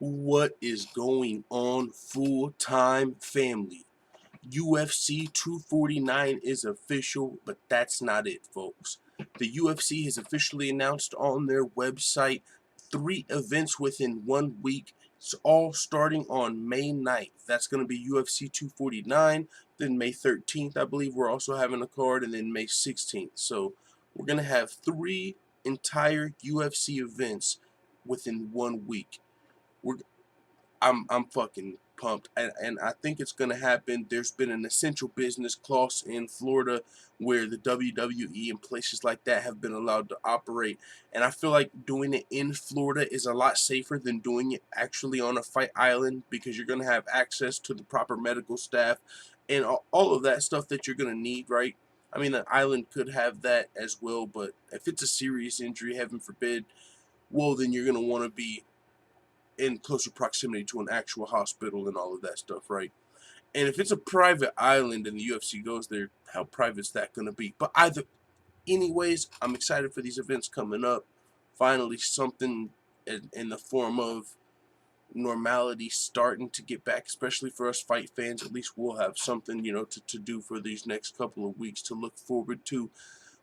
What is going on, full-time family? UFC 249 is official, but that's not it, folks. The UFC has officially announced on their website 3 events within 1 week. It's all starting on May 9th. That's going to be UFC 249. Then May 13th, I believe, we're also having a card, and then May 16th. So we're going to have 3 entire UFC events within 1 week. I'm fucking pumped, and I think it's gonna happen. There's been an essential business clause in Florida where the WWE and places like that have been allowed to operate, and I feel like doing it in Florida is a lot safer than doing it actually on a fight island, because you're gonna have access to the proper medical staff and all of that stuff that you're gonna need, right? I mean, the island could have that as well, but if it's a serious injury, heaven forbid, well, then you're gonna want to be in closer proximity to an actual hospital and all of that stuff, right? And if it's a private island and the UFC goes there, how private is that going to be? But anyways, I'm excited for these events coming up. Finally, something in the form of normality starting to get back, especially for us fight fans. At least we'll have something, to do for these next couple of weeks to look forward to.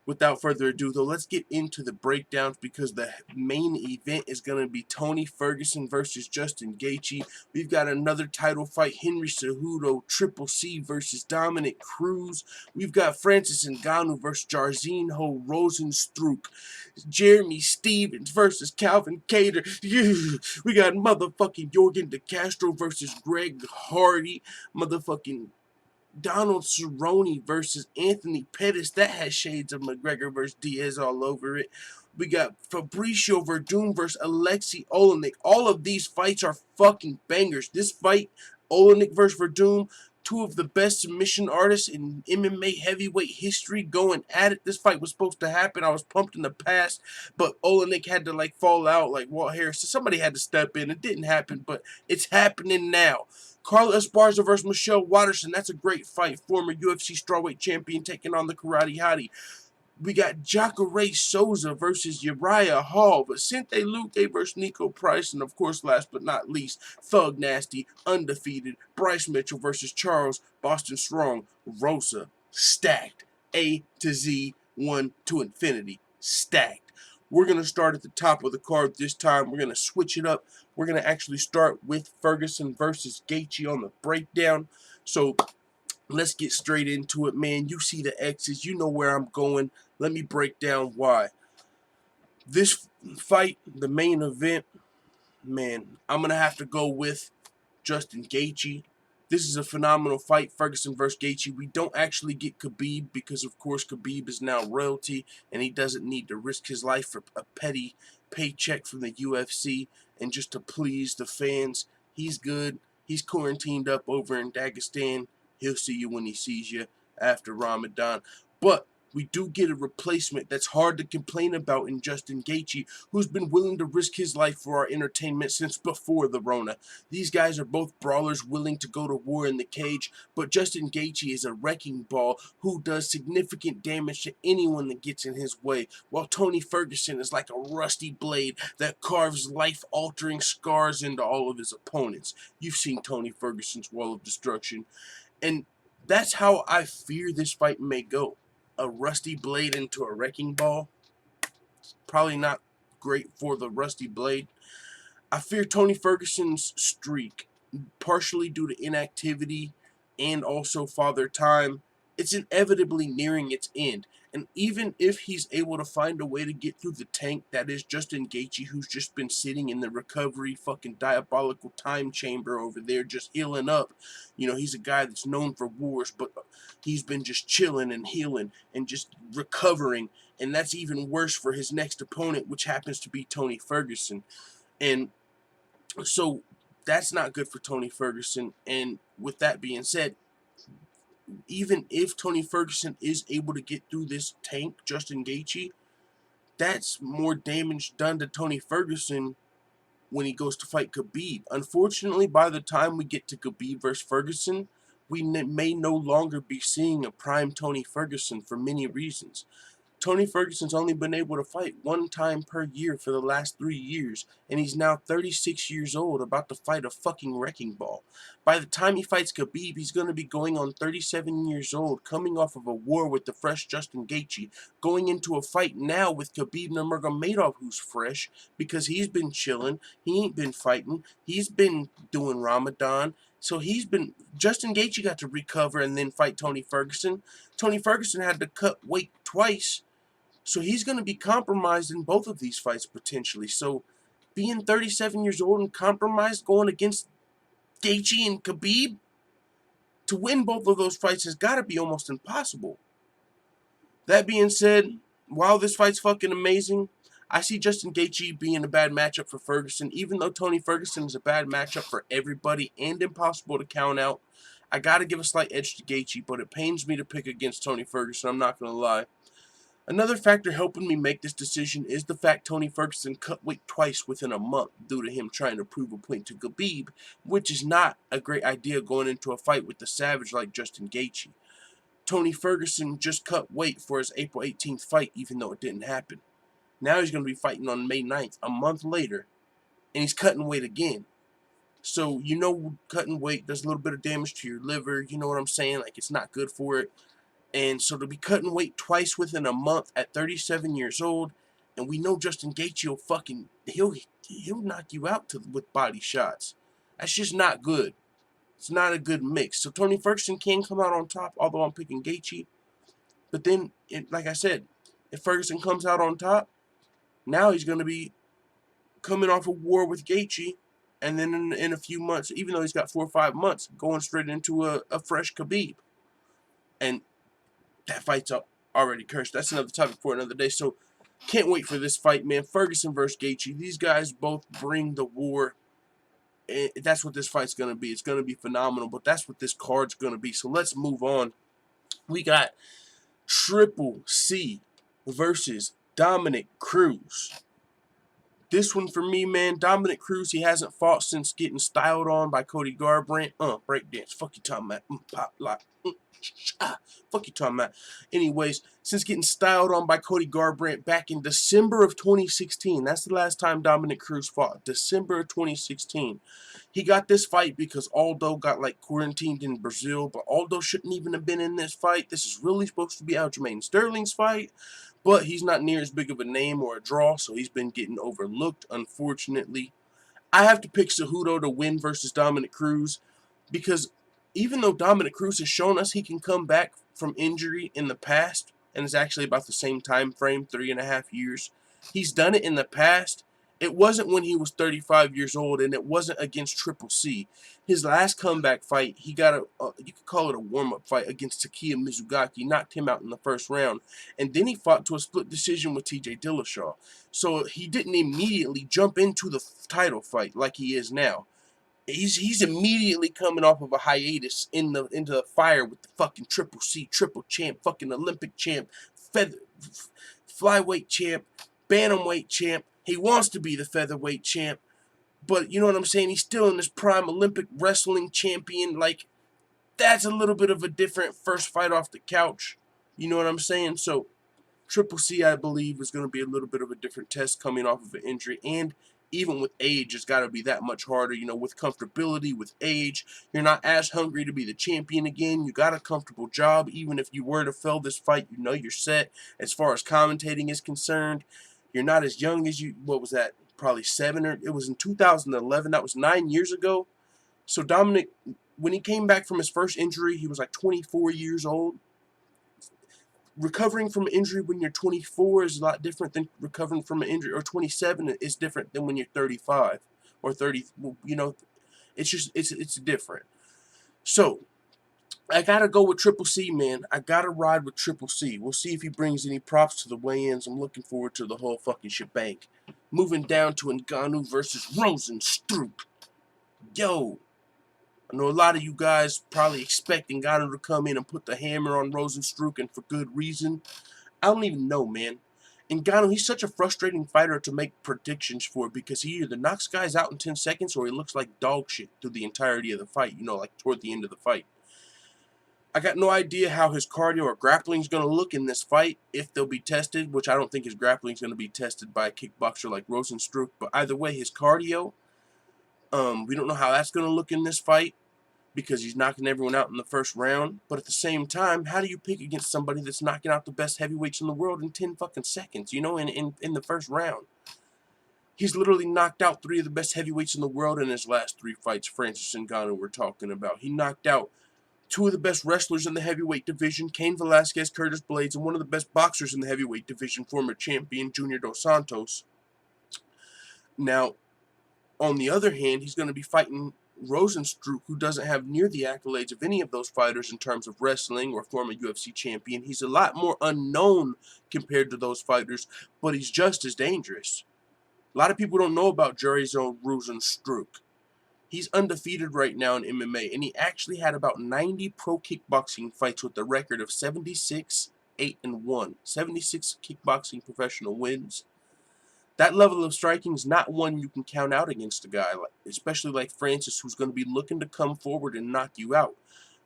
Without further ado, though, let's get into the breakdowns, because the main event is going to be Tony Ferguson versus Justin Gaethje. We've got another title fight, Henry Cejudo, Triple C versus Dominic Cruz. We've got Francis Ngannou versus Jairzinho Rozenstruik. Jeremy Stevens versus Calvin Kattar. We got motherfucking Jorgen De Castro versus Greg Hardy. Motherfucking Donald Cerrone versus Anthony Pettis. That has shades of McGregor versus Diaz all over it. We got Fabricio Werdum versus Alexei Olynyk. All of these fights are fucking bangers. This fight, Olynyk versus Werdum, 2 of the best submission artists in MMA heavyweight history going at it. This fight was supposed to happen. I was pumped in the past, but Olynyk had to fall out like Walt Harris. So somebody had to step in. It didn't happen, but it's happening now. Carla Esparza versus Michelle Waterson. That's a great fight. Former UFC strawweight champion taking on the Karate Hottie. We got Jacare Souza versus Uriah Hall. Vicente Luque versus Nico Price. And of course, last but not least, Thug Nasty, undefeated, Bryce Mitchell versus Charles Boston Strong. Rosa. Stacked. A to Z, 1 to infinity. Stacked. We're going to start at the top of the card this time. We're going to switch it up. We're going to actually start with Ferguson versus Gaethje on the breakdown. So let's get straight into it, man. You see the X's. You know where I'm going. Let me break down why. This fight, the main event, man, I'm going to have to go with Justin Gaethje. This is a phenomenal fight, Ferguson versus Gaethje. We don't actually get Khabib because, of course, Khabib is now royalty, and he doesn't need to risk his life for a petty paycheck from the UFC and just to please the fans. He's good. He's quarantined up over in Dagestan. He'll see you when he sees you after Ramadan. But we do get a replacement that's hard to complain about in Justin Gaethje, who's been willing to risk his life for our entertainment since before the Rona. These guys are both brawlers willing to go to war in the cage, but Justin Gaethje is a wrecking ball who does significant damage to anyone that gets in his way, while Tony Ferguson is like a rusty blade that carves life-altering scars into all of his opponents. You've seen Tony Ferguson's Wall of Destruction, and that's how I fear this fight may go. A rusty blade into a wrecking ball. Probably not great for the rusty blade. I fear Tony Ferguson's streak, partially due to inactivity and also Father Time. It's inevitably nearing its end. And even if he's able to find a way to get through the tank that is Justin Gaethje, who's just been sitting in the recovery fucking diabolical time chamber over there just healing up. He's a guy that's known for wars, but he's been just chilling and healing and just recovering. And that's even worse for his next opponent, which happens to be Tony Ferguson. And so that's not good for Tony Ferguson. And with that being said, even if Tony Ferguson is able to get through this tank, Justin Gaethje, that's more damage done to Tony Ferguson when he goes to fight Khabib. Unfortunately, by the time we get to Khabib versus Ferguson, we may no longer be seeing a prime Tony Ferguson for many reasons. Tony Ferguson's only been able to fight 1 time per year for the last 3 years, and he's now 36 years old, about to fight a fucking wrecking ball. By the time he fights Khabib, he's going to be going on 37 years old, coming off of a war with the fresh Justin Gaethje, going into a fight now with Khabib Nurmagomedov, who's fresh, because he's been chilling, he ain't been fighting, he's been doing Ramadan, so Justin Gaethje got to recover and then fight Tony Ferguson. Tony Ferguson had to cut weight twice, so he's going to be compromised in both of these fights potentially. So being 37 years old and compromised going against Gaethje and Khabib, to win both of those fights has got to be almost impossible. That being said, while this fight's fucking amazing, I see Justin Gaethje being a bad matchup for Ferguson. Even though Tony Ferguson is a bad matchup for everybody and impossible to count out, I got to give a slight edge to Gaethje, but it pains me to pick against Tony Ferguson, I'm not going to lie. Another factor helping me make this decision is the fact Tony Ferguson cut weight twice within a month due to him trying to prove a point to Khabib, which is not a great idea going into a fight with the savage like Justin Gaethje. Tony Ferguson just cut weight for his April 18th fight, even though it didn't happen. Now he's going to be fighting on May 9th, a month later, and he's cutting weight again. So, cutting weight does a little bit of damage to your liver, you know what I'm saying? Like, it's not good for it. And so to be cutting weight twice within a month at 37 years old, and we know Justin Gaethje will he'll knock you out with body shots. That's just not good. It's not a good mix. So Tony Ferguson can come out on top, although I'm picking Gaethje. But then, like I said, if Ferguson comes out on top, now he's going to be coming off a war with Gaethje, and then in a few months, even though he's got 4 or 5 months, going straight into a fresh Khabib. And that fight's already cursed. That's another topic for another day. So, can't wait for this fight, man. Ferguson versus Gaethje. These guys both bring the war. And that's what this fight's going to be. It's going to be phenomenal, but that's what this card's going to be. So, let's move on. We got Triple C versus Dominick Cruz. This one for me, man. Dominick Cruz, he hasn't fought since getting styled on by Cody Garbrandt. Breakdance. Fuck you talking about. Pop lock. Fuck you talking about. Anyways, since getting styled on by Cody Garbrandt back in December of 2016. That's the last time Dominick Cruz fought. December of 2016. He got this fight because Aldo got quarantined in Brazil, but Aldo shouldn't even have been in this fight. This is really supposed to be Aljamain Sterling's fight, but he's not near as big of a name or a draw, so he's been getting overlooked, unfortunately. I have to pick Cejudo to win versus Dominick Cruz because even though Dominick Cruz has shown us he can come back from injury in the past, and it's actually about the same time frame, 3.5 years, he's done it in the past. It wasn't when he was 35 years old, and it wasn't against Triple C. His last comeback fight, he got you could call it a warm-up fight against Takeya Mizugaki, knocked him out in the first round, and then he fought to a split decision with TJ Dillashaw. So he didn't immediately jump into the title fight like he is now. He's immediately coming off of a hiatus into the fire with the fucking Triple C, triple champ, fucking Olympic champ, flyweight champ, bantamweight champ. He wants to be the featherweight champ, but you know what I'm saying? He's still in his prime Olympic wrestling champion. That's a little bit of a different first fight off the couch. You know what I'm saying? So Triple C, I believe, is going to be a little bit of a different test coming off of an injury, and even with age, it's got to be that much harder. With comfortability, with age, you're not as hungry to be the champion again. You got a comfortable job. Even if you were to fail this fight, you're set as far as commentating is concerned. You're not as young as what was that, probably 7 or, it was in 2011. That was 9 years ago. So Dominick, when he came back from his first injury, he was 24 years old. Recovering from an injury when you're 24 is a lot different than recovering from an injury, or 27 is different than when you're 35 or 30. It's different. So I gotta go with Triple C, man. I gotta ride with Triple C. We'll see if he brings any props to the weigh-ins. I'm looking forward to the whole fucking shebang. Moving down to Ngannou versus Rozenstruik. Yo, I know a lot of you guys probably expect Ngannou to come in and put the hammer on Rozenstruik, and for good reason. I don't even know, man. Ngannou, he's such a frustrating fighter to make predictions for because he either knocks guys out in 10 seconds or he looks like dog shit through the entirety of the fight, toward the end of the fight. I got no idea how his cardio or grappling is going to look in this fight, if they'll be tested, which I don't think his grappling is going to be tested by a kickboxer like Rozenstruik. But either way, his cardio, we don't know how that's going to look in this fight because he's knocking everyone out in the first round. But at the same time, how do you pick against somebody that's knocking out the best heavyweights in the world in 10 fucking seconds, you know, in the first round? He's literally knocked out 3 of the best heavyweights in the world in his last 3 fights. Francis Ngannou we're talking about. He knocked out 2 of the best wrestlers in the heavyweight division, Cain Velasquez, Curtis Blades, and one of the best boxers in the heavyweight division, former champion Junior Dos Santos. Now, on the other hand, he's going to be fighting Rozenstruik, who doesn't have near the accolades of any of those fighters in terms of wrestling or former UFC champion. He's a lot more unknown compared to those fighters, but he's just as dangerous. A lot of people don't know about Rozenstruik. He's undefeated right now in MMA, and he actually had about 90 pro kickboxing fights with a record of 76, 8-1. 76 kickboxing professional wins. That level of striking is not one you can count out against a guy, especially like Francis, who's going to be looking to come forward and knock you out.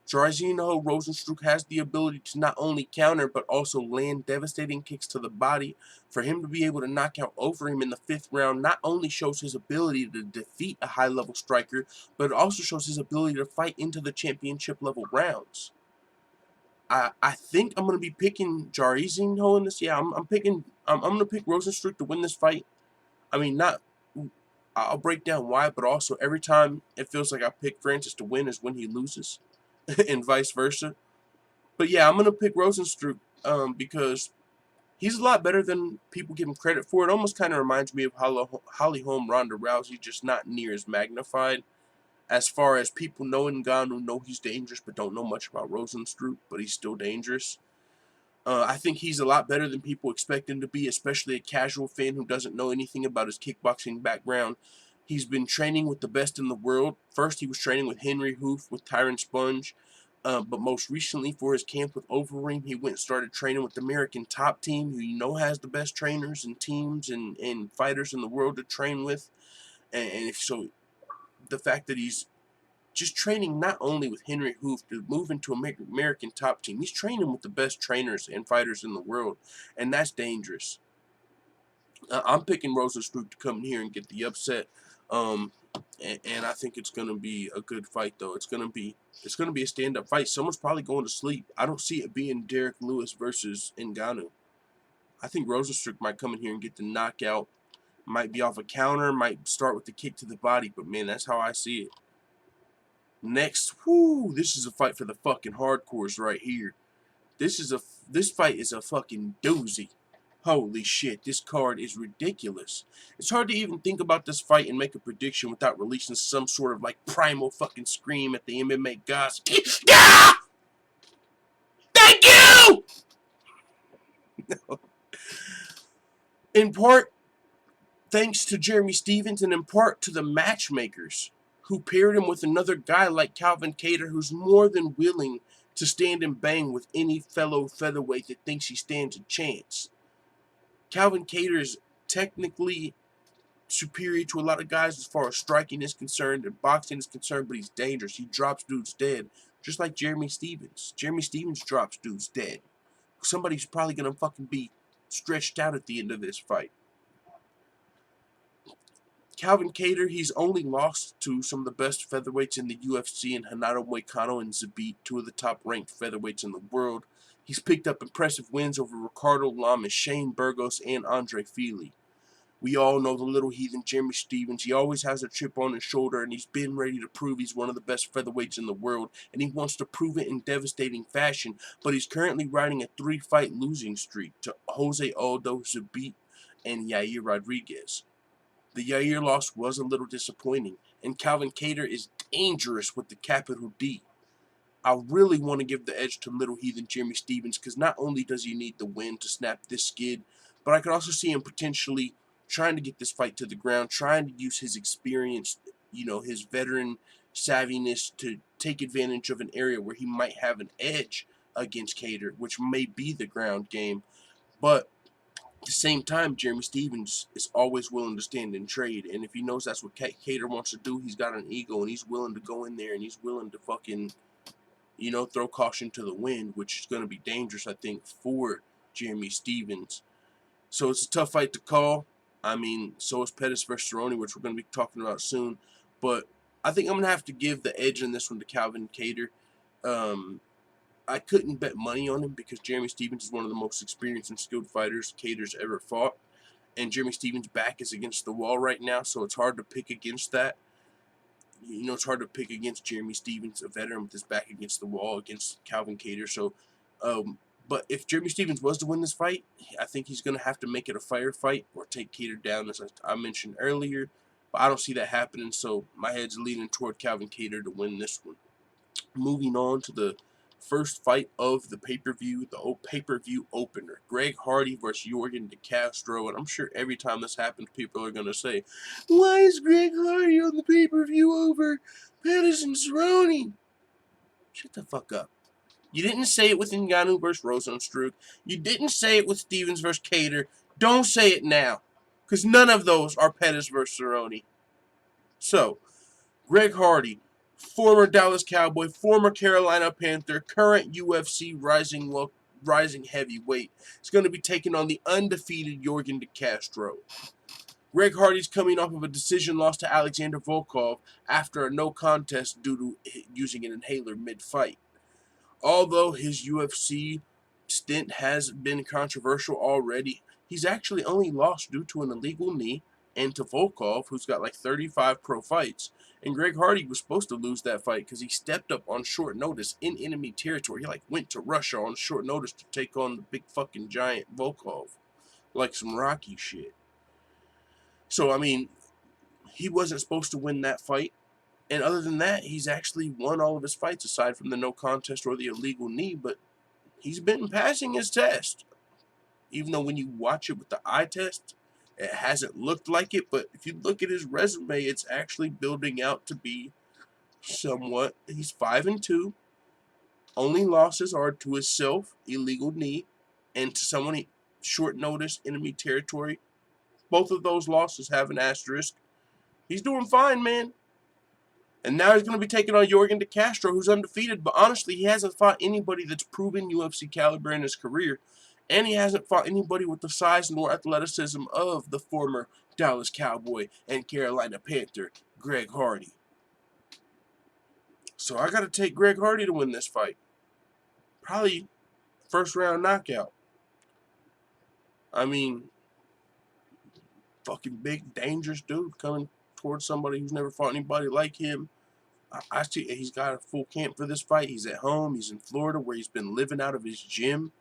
Jairzinho Rozenstruik has the ability to not only counter, but also land devastating kicks to the body. For him to be able to knock out over him in the 5th round not only shows his ability to defeat a high-level striker, but it also shows his ability to fight into the championship-level rounds. I think I'm going to be picking Jairzinho in this. Yeah, I'm going to pick Rozenstruik to win this fight. I mean, I'll break down why, but also every time it feels like I pick Francis to win is when he loses. And vice versa. But yeah, I'm going to pick Rozenstruik because he's a lot better than people give him credit for. It almost kind of reminds me of Holly Holm, Ronda Rousey, just not near as magnified. As far as people know Ngannou, know he's dangerous, but don't know much about Rozenstruik, but he's still dangerous. I think he's a lot better than people expect him to be, especially a casual fan who doesn't know anything about his kickboxing background. He's been training with the best in the world. First, he was training with Henry Hoof, with Tyron Sponge. But most recently, for his camp with Overeem, he went and started training with the American Top Team, who you know has the best trainers and teams and fighters in the world to train with. And so the fact that he's just training not only with Henry Hoof to move into American Top Team, he's training with the best trainers and fighters in the world, and that's dangerous. I'm picking Rozenstruik to come in here and get the upset, and I think it's gonna be a good fight though. It's gonna be a stand-up fight. Someone's probably going to sleep. I don't see it being Derek Lewis versus Ngannou. I think Rozenstruik might come in here and get the knockout. Might be off a counter, might start with the kick to the body, but man, that's how I see it. Next, this is a fight for the fucking hardcores right here. This fight is a fucking doozy. Holy shit, this card is ridiculous. It's hard to even think about this fight and make a prediction without releasing some sort of like primal fucking scream at the MMA gods. Yeah! Thank you! In part, thanks to Jeremy Stephens, and in part to the matchmakers who paired him with another guy like Calvin Kattar, who's more than willing to stand and bang with any fellow featherweight that thinks he stands a chance. Calvin Kattar is technically superior to a lot of guys as far as striking is concerned and boxing is concerned, but he's dangerous. He drops dudes dead, just like Jeremy Stephens. Jeremy Stephens drops dudes dead. Somebody's probably going to fucking be stretched out at the end of this fight. Calvin Kattar, he's only lost to some of the best featherweights in the UFC in Renato Moicano and Zabit, 2 of the top-ranked featherweights in the world. He's picked up impressive wins over Ricardo Lamas, Shane Burgos, and Andre Fili. We all know the little heathen Jeremy Stephens. He always has a chip on his shoulder, and he's been ready to prove he's one of the best featherweights in the world, and he wants to prove it in devastating fashion, but he's currently riding a 3-fight losing streak to Jose Aldo, Zabit, and Yair Rodriguez. The Yair loss was a little disappointing, and Calvin Kattar is dangerous with the capital D. I really want to give the edge to little heathen Jeremy Stephens because not only does he need the win to snap this skid, but I could also see him potentially trying to get this fight to the ground, trying to use his experience, his veteran savviness to take advantage of an area where he might have an edge against Kattar, which may be the ground game. But at the same time, Jeremy Stephens is always willing to stand and trade, and if he knows that's what Kattar wants to do, he's got an ego, and he's willing to go in there, and he's willing to fucking throw caution to the wind, which is going to be dangerous, I think, for Jeremy Stephens. So it's a tough fight to call. I mean, so is Pettis versus Cerrone, which we're going to be talking about soon. But I think I'm going to have to give the edge in this one to Calvin Kattar. I couldn't bet money on him because Jeremy Stephens is one of the most experienced and skilled fighters Kattar's ever fought. And Jeremy Stephens' back is against the wall right now, so it's hard to pick against that. It's hard to pick against Jeremy Stephens, a veteran with his back against the wall, against Calvin Kattar. So, but if Jeremy Stephens was to win this fight, I think he's going to have to make it a firefight or take Kattar down, as I mentioned earlier. But I don't see that happening, so my head's leaning toward Calvin Kattar to win this one. Moving on to the first fight of the pay-per-view, the pay-per-view opener. Greg Hardy versus Yorgan de Castro. And I'm sure every time this happens, people are going to say, why is Greg Hardy on the pay-per-view over Pettis and Cerrone? Shut the fuck up. You didn't say it with Ngannou versus Rozenstruik. You didn't say it with Stephens versus Kattar. Don't say it now. Because none of those are Pettis versus Cerrone. So, Greg Hardy, former Dallas Cowboy, former Carolina Panther, current UFC rising heavyweight, is going to be taking on the undefeated Yorgan de Castro. Greg Hardy's coming off of a decision loss to Alexander Volkov after a no contest due to using an inhaler mid-fight. Although his UFC stint has been controversial already, he's actually only lost due to an illegal knee and to Volkov, who's got like 35 pro fights. And Greg Hardy was supposed to lose that fight because he stepped up on short notice in enemy territory. He went to Russia on short notice to take on the big fucking giant Volkov. Like some Rocky shit. So, I mean, he wasn't supposed to win that fight. And other than that, he's actually won all of his fights aside from the no contest or the illegal knee. But he's been passing his test. Even though when you watch it with the eye test, it hasn't looked like it. But if you look at his resume, it's actually building out to be somewhat. He's 5-2. Only losses are to himself, illegal knee, and to someone short notice, enemy territory. Both of those losses have an asterisk. He's doing fine, man. And now he's going to be taking on Yorgan de Castro, who's undefeated. But honestly, he hasn't fought anybody that's proven UFC caliber in his career. And he hasn't fought anybody with the size nor athleticism of the former Dallas Cowboy and Carolina Panther, Greg Hardy. So I got to take Greg Hardy to win this fight. Probably first round knockout. I mean, fucking big, dangerous dude coming towards somebody who's never fought anybody like him. I see he's got a full camp for this fight. He's at home. He's in Florida where he's been living out of his gym.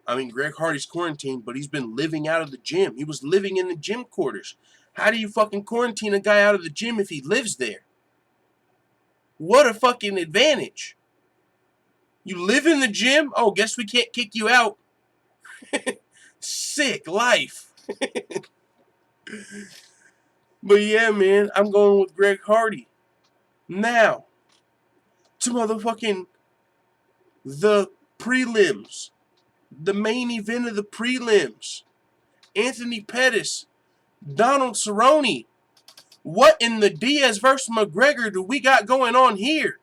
I mean, Greg Hardy's quarantined, but he's been living out of the gym. He was living in the gym quarters. How do you fucking quarantine a guy out of the gym if he lives there? What a fucking advantage. You live in the gym? Oh, guess we can't kick you out. Sick life. But yeah, man, I'm going with Greg Hardy. Now, to motherfucking the prelims. The main event of the prelims. Anthony Pettis, Donald Cerrone. What in the Diaz versus McGregor do we got going on here?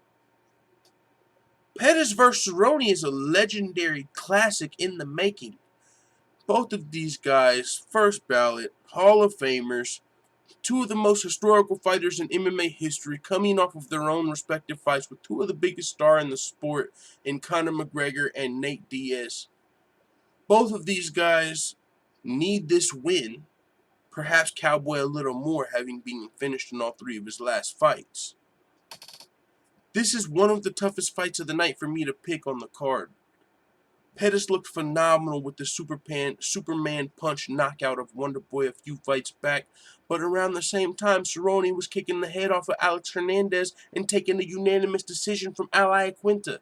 Pettis versus Cerrone is a legendary classic in the making. Both of these guys, first ballot, Hall of Famers, two of the most historical fighters in MMA history, coming off of their own respective fights with two of the biggest stars in the sport in Conor McGregor and Nate Diaz. Both of these guys need this win, perhaps Cowboy a little more, having been finished in all three of his last fights. This is one of the toughest fights of the night for me to pick on the card. Pettis looked phenomenal with the Superman punch knockout of Wonderboy a few fights back, but around the same time, Cerrone was kicking the head off of Alex Hernandez and taking a unanimous decision from Ali Quinta.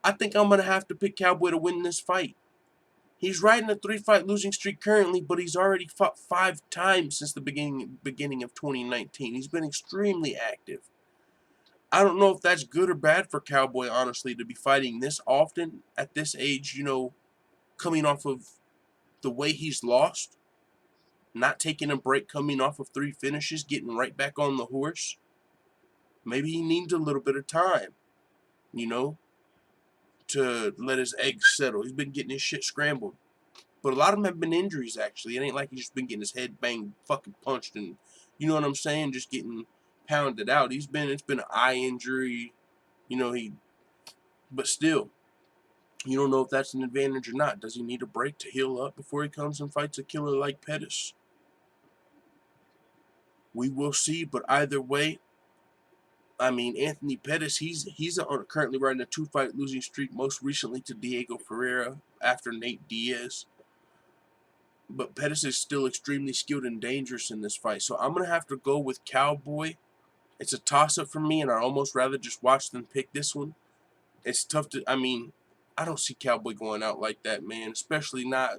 I think I'm going to have to pick Cowboy to win this fight. He's riding a 3-fight losing streak currently, but he's already fought 5 times since the beginning of 2019. He's been extremely active. I don't know if that's good or bad for Cowboy, honestly, to be fighting this often at this age, coming off of the way he's lost, not taking a break, coming off of 3 finishes, getting right back on the horse. Maybe he needs a little bit of time. you know, to let his eggs settle. He's been getting his shit scrambled. But a lot of them have been injuries, actually. It ain't like he's just been getting his head banged, fucking punched, and you know what I'm saying? Just getting pounded out. It's been an eye injury, you know, but still, you don't know if that's an advantage or not. Does he need a break to heal up before he comes and fights a killer like Pettis? We will see, but either way, I mean, Anthony Pettis, he's currently riding a 2-fight losing streak, most recently to Diego Ferreira after Nate Diaz. But Pettis is still extremely skilled and dangerous in this fight, so I'm going to have to go with Cowboy. It's a toss-up for me, and I'd almost rather just watch than pick this one. It's tough to, I mean, I don't see Cowboy going out like that, man, especially not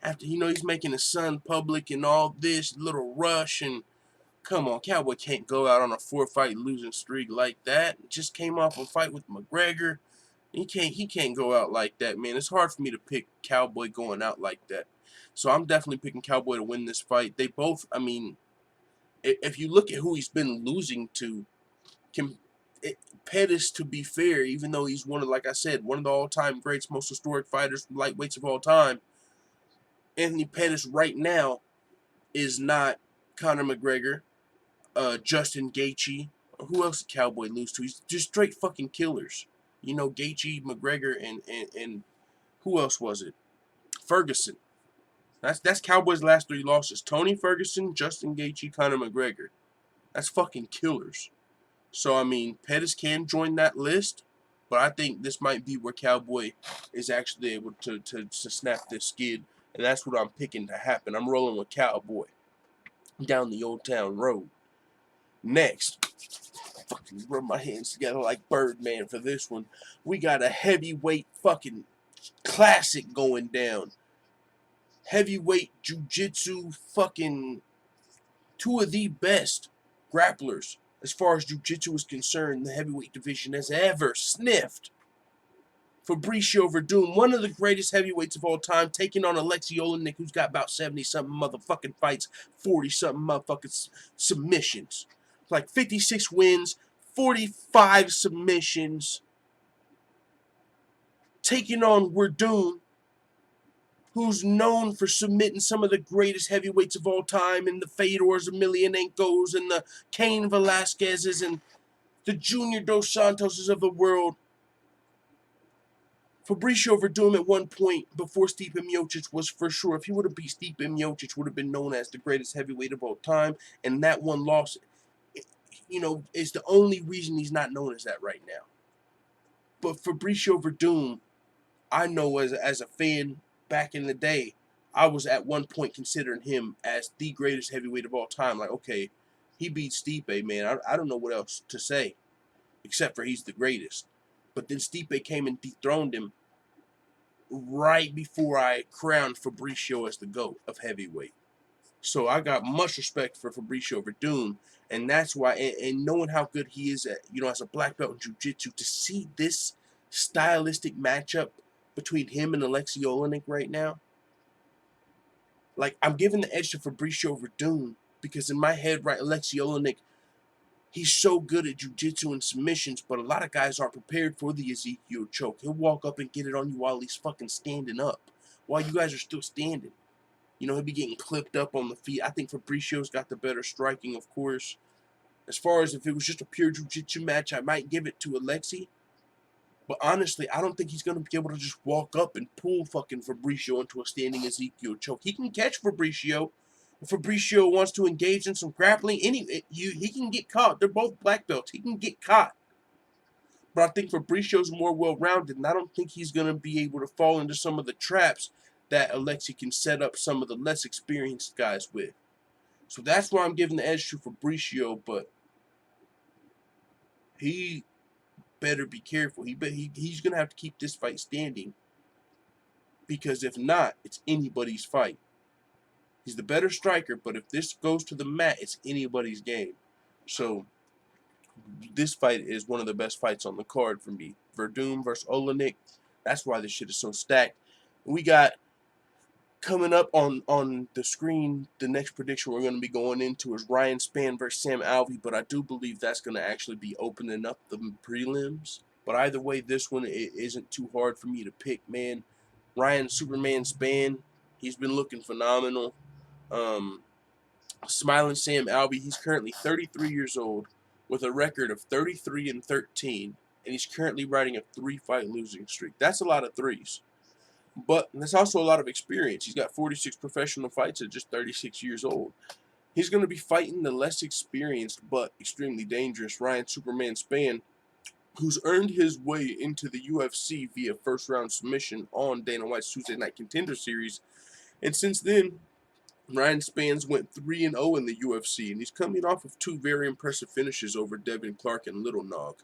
after, you know, he's making his son public and all this little rush, and come on, Cowboy can't go out on a 4-fight losing streak like that. Just came off a fight with McGregor. He can't go out like that, man. It's hard for me to pick Cowboy going out like that. So I'm definitely picking Cowboy to win this fight. They both, I mean, if you look at who he's been losing to, Pettis, to be fair, even though he's one of, like I said, one of the all-time greats, most historic fighters, lightweights of all time, Anthony Pettis right now is not Conor McGregor, Justin Gaethje. Who else did Cowboy lose to? He's just straight fucking killers. You know, Gaethje, McGregor, and who else was it? Ferguson. That's Cowboys' last 3 losses. Tony Ferguson, Justin Gaethje, Conor McGregor. That's fucking killers. So, I mean, Pettis can join that list, but I think this might be where Cowboy is actually able to snap this skid, and that's what I'm picking to happen. I'm rolling with Cowboy down the Old Town Road. Next, fucking rub my hands together like Birdman for this one. We got a heavyweight fucking classic going down. Heavyweight jiu-jitsu, fucking 2 of the best grapplers as far as jiu-jitsu is concerned, the heavyweight division has ever sniffed. Fabricio Werdum, one of the greatest heavyweights of all time, taking on Olynyk, who's got about 70-something motherfucking fights, 40-something motherfucking submissions. Like 56 wins, 45 submissions. Taking on Werdum, who's known for submitting some of the greatest heavyweights of all time, and the Fedors, Emelianenkos, and the Cain Velasquez's, and the Junior Dos Santoses of the world. Fabricio Werdum at one point, before Stipe Miocic, was for sure, if he would have beat Stipe Miocic, would have been known as the greatest heavyweight of all time, and that one loss, you know, is the only reason he's not known as that right now. But Fabricio Werdum, I know as a fan back in the day, I was at one point considering him as the greatest heavyweight of all time. Like, okay, he beat Stipe, man. I don't know what else to say, except for he's the greatest. But then Stipe came and dethroned him right before I crowned Fabricio as the GOAT of heavyweight. So I got much respect for Fabricio Werdum, and that's why, and knowing how good he is at, you know, as a black belt in jiu-jitsu, to see this stylistic matchup between him and Alexei Olynyk right now, like, I'm giving the edge to Fabricio Werdum because in my head, right, Alexei Olynyk, he's so good at jiu-jitsu and submissions, but a lot of guys aren't prepared for the Ezekiel choke. He'll walk up and get it on you while he's fucking standing up, while you guys are still standing. You know, he'll be getting clipped up on the feet. I think Fabricio's got the better striking, of course. As far as if it was just a pure jiu-jitsu match, I might give it to Alexei. But honestly, I don't think he's going to be able to just walk up and pull fucking Fabricio into a standing Ezekiel choke. He can catch Fabricio. If Fabricio wants to engage in some grappling, he can get caught. They're both black belts. He can get caught. But I think Fabricio's more well-rounded, and I don't think he's going to be able to fall into some of the traps that Alexei can set up some of the less experienced guys with. So that's why I'm giving the edge to Fabricio, but he better be careful. He's going to have to keep this fight standing, because if not, it's anybody's fight. He's the better striker, but if this goes to the mat, it's anybody's game. So this fight is one of the best fights on the card for me. Werdum versus Olynyk. That's why this shit is so stacked. We got coming up on the screen, the next prediction we're going to be going into is Ryan Spann versus Sam Alvey, but I do believe that's going to actually be opening up the prelims. But either way, this one it isn't too hard for me to pick, man. Ryan Superman Spann, he's been looking phenomenal. Smiling Sam Alvey, he's currently 33 years old with a record of 33-13, and he's currently riding a 3-fight losing streak. That's a lot of threes. But that's also a lot of experience. He's got 46 professional fights at just 36 years old. He's going to be fighting the less experienced but extremely dangerous Ryan Superman Spann, who's earned his way into the UFC via first-round submission on Dana White's Tuesday Night Contender Series. And since then, Ryan Spann went 3-0 in the UFC, and he's coming off of 2 very impressive finishes over Devin Clark and Little Nog.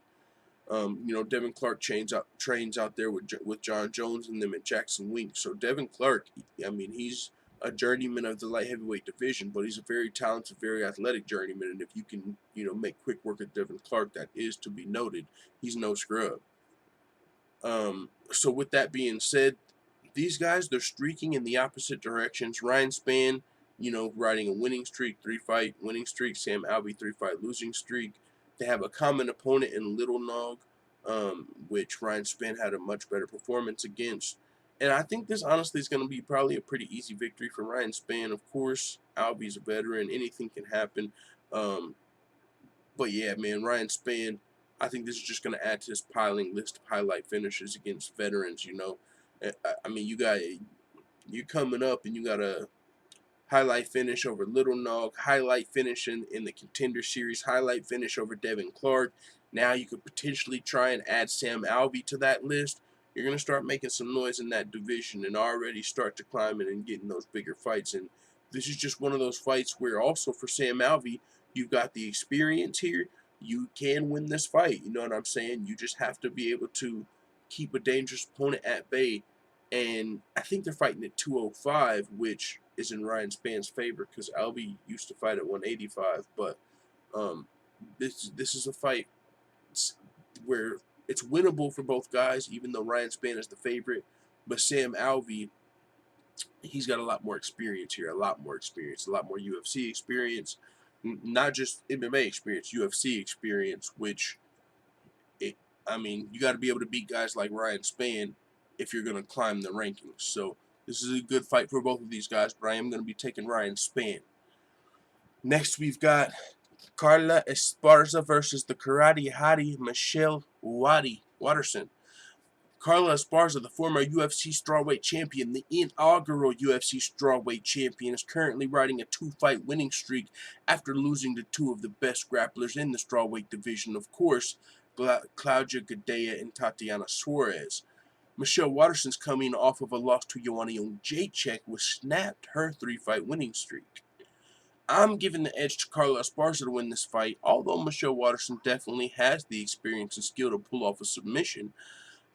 Devin Clark trains out there with John Jones and them at Jackson Wink. So Devin Clark, I mean, he's a journeyman of the light heavyweight division, but he's a very talented, very athletic journeyman. And if you can, make quick work of Devin Clark, that is to be noted. He's no scrub. So with that being said, these guys, they're streaking in the opposite directions. Ryan Spann, riding a winning streak, 3-fight winning streak. Sam Alvey, 3-fight losing streak. They have a common opponent in Little Nog, which Ryan Spann had a much better performance against. And I think this, honestly, is going to be probably a pretty easy victory for Ryan Spann. Of course, Alvey's a veteran. Anything can happen. But yeah, man, Ryan Spann, I think this is just going to add to this piling list of highlight finishes against veterans, I mean, you're coming up and you got a highlight finish over Little Nog, highlight finish in the Contender Series, highlight finish over Devin Clark. Now you could potentially try and add Sam Alvey to that list. You're going to start making some noise in that division and already start to climb in and getting those bigger fights. And this is just one of those fights where also for Sam Alvey, you've got the experience here. You can win this fight. You know what I'm saying? You just have to be able to keep a dangerous opponent at bay. And I think they're fighting at 205, which is in Ryan Spann's favor because Alvey used to fight at 185. But this is a fight where it's winnable for both guys, even though Ryan Spann is the favorite. But Sam Alvey, he's got a lot more experience here, a lot more UFC experience, not just MMA experience, UFC experience, which, you got to be able to beat guys like Ryan Spann if you're going to climb the rankings. So this is a good fight for both of these guys, but I am going to be taking Ryan Spann. Next, we've got Carla Esparza versus the Karate Hottie Michelle Waterson. Carla Esparza, the former UFC strawweight champion, the inaugural UFC strawweight champion, is currently riding a 2-fight winning streak after losing to 2 of the best grapplers in the strawweight division, of course, Claudia Gadelha and Tatiana Suarez. Michelle Waterson's coming off of a loss to Joanna Jacek, which snapped her 3-fight winning streak. I'm giving the edge to Carla Esparza to win this fight, although Michelle Waterson definitely has the experience and skill to pull off a submission.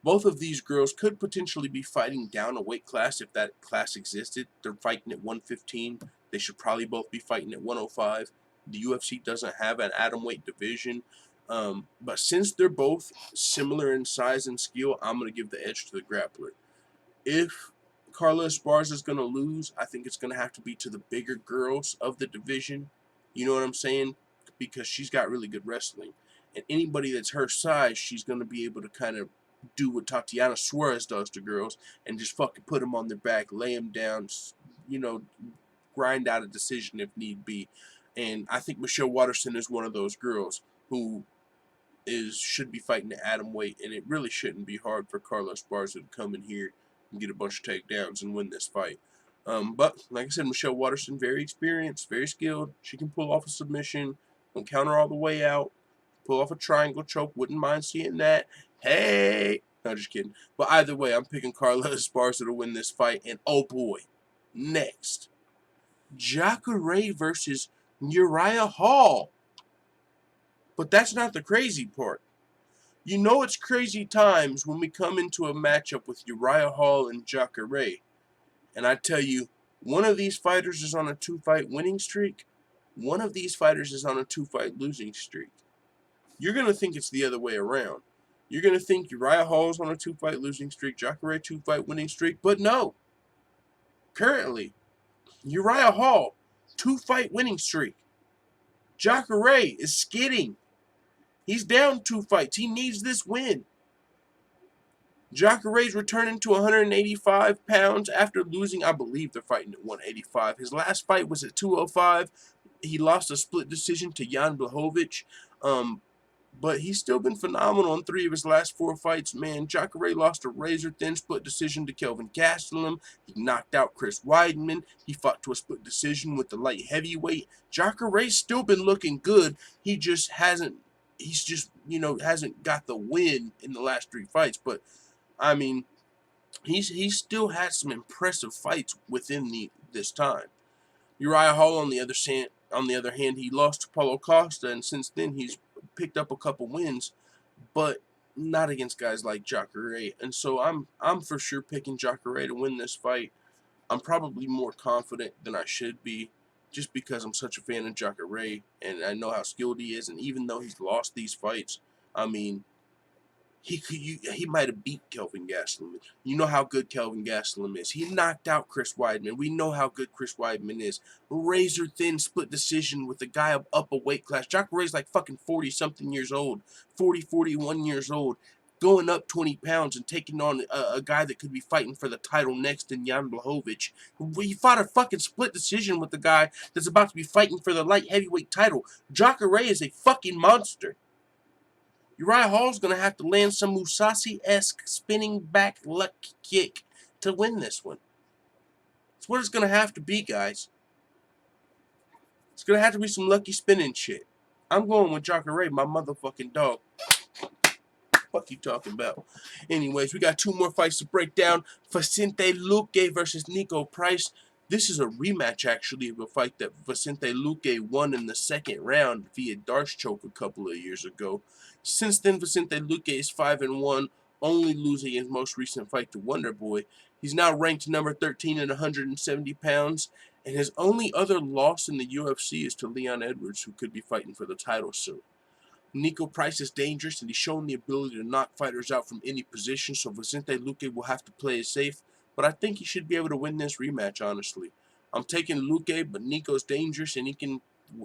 Both of these girls could potentially be fighting down a weight class if that class existed. They're fighting at 115. They should probably both be fighting at 105. The UFC doesn't have an atomweight division. But since they're both similar in size and skill, I'm going to give the edge to the grappler. If Carla Esparza is going to lose, I think it's going to have to be to the bigger girls of the division. You know what I'm saying? Because she's got really good wrestling. And anybody that's her size, she's going to be able to kind of do what Tatiana Suarez does to girls and just fucking put them on their back, lay them down, grind out a decision if need be. And I think Michelle Waterson is one of those girls who should be fighting at atom weight, and it really shouldn't be hard for Carla Esparza to come in here and get a bunch of takedowns and win this fight. But like I said, Michelle Waterson, very experienced, very skilled. She can pull off a submission, don't counter all the way out, pull off a triangle choke. Wouldn't mind seeing that. Hey, no, just kidding. But either way, I'm picking Carla Esparza to win this fight. And oh boy, next, Jacare versus Uriah Hall. But that's not the crazy part. You know it's crazy times when we come into a matchup with Uriah Hall and Jacare. And I tell you, one of these fighters is on a 2-fight winning streak. One of these fighters is on a 2-fight losing streak. You're going to think it's the other way around. You're going to think Uriah Hall's on a 2-fight losing streak, Jacare 2-fight winning streak. But no. Currently, Uriah Hall, 2-fight winning streak. Jacare is skidding. He's down 2 fights. He needs this win. Jacare's returning to 185 pounds after losing, I believe they're fighting at 185. His last fight was at 205. He lost a split decision to Jan Blachowicz. But he's still been phenomenal in 3 of his last 4 fights, man. Jacare lost a razor-thin split decision to Kelvin Gastelum. He knocked out Chris Weidman. He fought to a split decision with the light heavyweight. Jacare's still been looking good. He just hasn't, hasn't got the win in the last 3 fights. But, I mean, he's still had some impressive fights within this time. Uriah Hall, on the other hand, he lost to Paulo Costa, and since then he's picked up a couple wins, but not against guys like Jacare. And so I'm for sure picking Jacare to win this fight. I'm probably more confident than I should be, just because I'm such a fan of Jacare, and I know how skilled he is. And even though he's lost these fights, I mean, he might have beat Kelvin Gastelum. You know how good Kelvin Gastelum is. He knocked out Chris Weidman. We know how good Chris Weidman is. Razor thin split decision with a guy up a weight class. Jacare's like fucking 40-something years old. 40, 41 years old. Going up 20 pounds and taking on a guy that could be fighting for the title next in Jan Blachowicz. He fought a fucking split decision with the guy that's about to be fighting for the light heavyweight title. Jacare is a fucking monster. Uriah Hall's going to have to land some Musashi-esque spinning back luck kick to win this one. That's what it's going to have to be, guys. It's going to have to be some lucky spinning shit. I'm going with Jacare, my motherfucking dog. What you talking about? Anyways, we got 2 more fights to break down. Vicente Luque versus Niko Price. This is a rematch, actually, of a fight that Vicente Luque won in the 2nd round via Darce choke a couple of years ago. Since then, Vicente Luque is 5-1, only losing his most recent fight to Wonder Boy. He's now ranked number 13 at 170 pounds, and his only other loss in the UFC is to Leon Edwards, who could be fighting for the title soon. Niko Price is dangerous, and he's shown the ability to knock fighters out from any position, so Vicente Luque will have to play it safe. But I think he should be able to win this rematch, honestly. I'm taking Luque, but Niko's dangerous, and he can,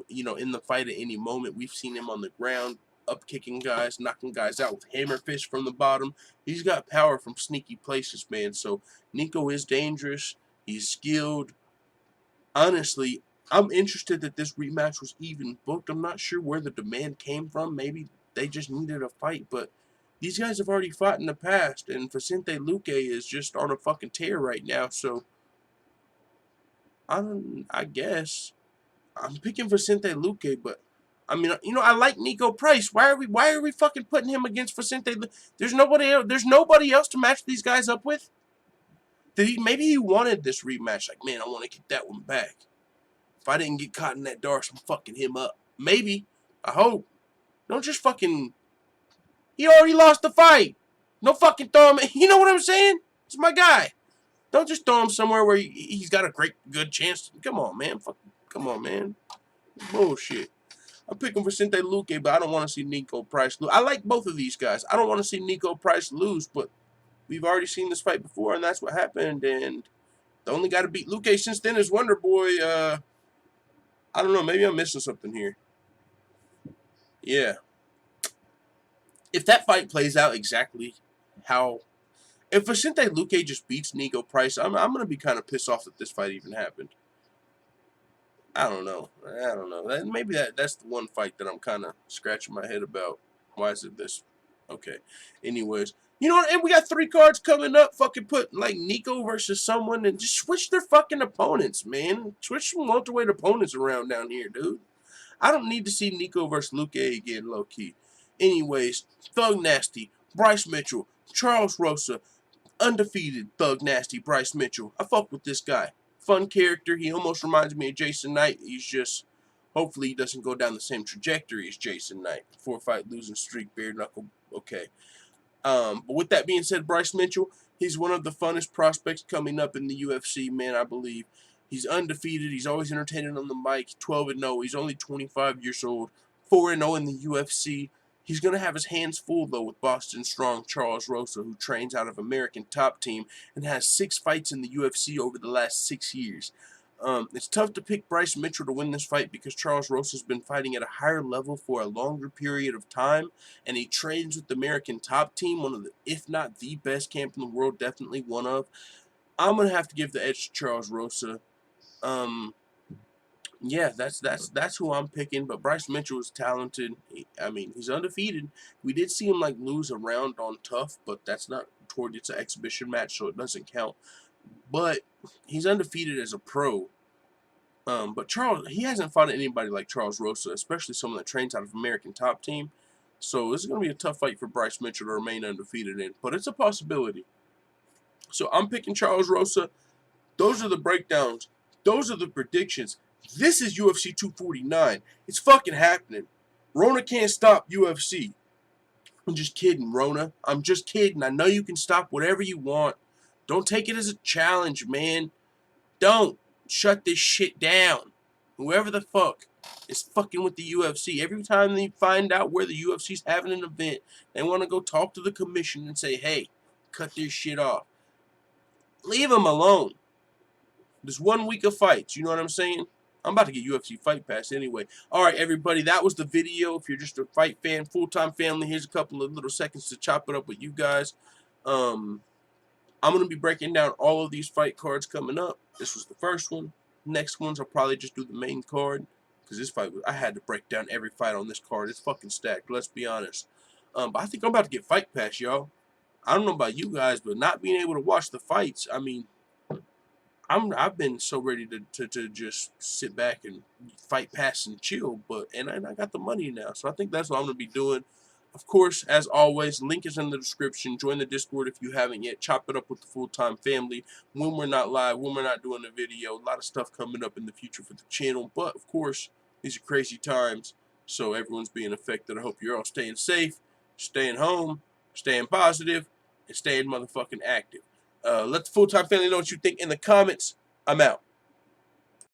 in the fight at any moment. We've seen him on the ground, up-kicking guys, knocking guys out with hammer fist from the bottom. He's got power from sneaky places, man. So Niko is dangerous. He's skilled. Honestly, I'm interested that this rematch was even booked. I'm not sure where the demand came from. Maybe they just needed a fight, but these guys have already fought in the past, and Vicente Luque is just on a fucking tear right now, so I guess I'm picking Vicente Luque, but I mean, I like Niko Price. Why are we fucking putting him against Vicente? There's nobody else to match these guys up with. Maybe he wanted this rematch. Like, man, I want to get that one back. If I didn't get caught in that Darce, I'm fucking him up. Maybe. I hope. Don't just fucking... He already lost the fight. No fucking throw him... You know what I'm saying? It's my guy. Don't just throw him somewhere where he's got a good chance. Come on, man. Come on, man. Bullshit. I'm picking Vicente Luque, but I don't want to see Niko Price lose. I like both of these guys. I don't want to see Niko Price lose, but we've already seen this fight before, and that's what happened. And the only guy to beat Luque since then is Wonder Boy. I don't know. Maybe I'm missing something here. Yeah. If that fight plays out exactly how... If Vicente Luque just beats Niko Price, I'm going to be kind of pissed off that this fight even happened. I don't know. Maybe that's the one fight that I'm kind of scratching my head about. Why is it this? Okay. Anyways. You know what? And we got 3 cards coming up. Fucking put, like, Niko versus someone and just switch their fucking opponents, man. Switch some welterweight opponents around down here, dude. I don't need to see Niko versus Luque again, low-key. Anyways, Thug Nasty, Bryce Mitchell, Charles Rosa, undefeated Thug Nasty, Bryce Mitchell. I fuck with this guy. Fun character. He almost reminds me of Jason Knight. He's just... Hopefully he doesn't go down the same trajectory as Jason Knight. 4-fight losing streak, bare knuckle. Okay. But with that being said, Bryce Mitchell, he's one of the funnest prospects coming up in the UFC, man, I believe. He's undefeated. He's always entertaining on the mic. 12-0. He's only 25 years old. 4-0 in the UFC. He's going to have his hands full, though, with Boston Strong Charles Rosa, who trains out of American Top Team and has 6 fights in the UFC over the last 6 years. It's tough to pick Bryce Mitchell to win this fight because Charles Rosa's been fighting at a higher level for a longer period of time, and he trains with the American Top Team, one of the, if not the best camp in the world, definitely one of. I'm gonna have to give the edge to Charles Rosa. Yeah, that's who I'm picking. But Bryce Mitchell is talented. I mean, he's undefeated. We did see him like lose a round on Tough, but that's not toward it's an exhibition match, so it doesn't count. But he's undefeated as a pro. But Charles, he hasn't fought anybody like Charles Rosa, especially someone that trains out of American Top Team. So this is going to be a tough fight for Bryce Mitchell to remain undefeated in, but it's a possibility. So I'm picking Charles Rosa. Those are the breakdowns. Those are the predictions. This is UFC 249. It's fucking happening. Rona can't stop UFC. I'm just kidding, Rona. I'm just kidding. I know you can stop whatever you want. Don't take it as a challenge, man. Don't shut this shit down. Whoever the fuck is fucking with the UFC, every time they find out where the UFC's having an event, they want to go talk to the commission and say, hey, cut this shit off. Leave them alone. There's 1 week of fights, you know what I'm saying? I'm about to get UFC Fight Pass anyway. Alright, everybody, that was the video. If you're just a fight fan, full-time family, here's a couple of little seconds to chop it up with you guys. I'm going to be breaking down all of these fight cards coming up. This was the first one. Next ones, I'll probably just do the main card. Because this fight, I had to break down every fight on this card. It's fucking stacked, let's be honest. But I think I'm about to get Fight Pass, y'all. I don't know about you guys, but not being able to watch the fights, I mean, I've been so ready to just sit back and Fight Pass and chill, and I got the money now, so I think that's what I'm going to be doing. Of course, as always, link is in the description. Join the Discord if you haven't yet. Chop it up with the full-time family. When we're not live, when we're not doing the video, a lot of stuff coming up in the future for the channel. But, of course, these are crazy times, so everyone's being affected. I hope you're all staying safe, staying home, staying positive, and staying motherfucking active. Let the full-time family know what you think in the comments. I'm out.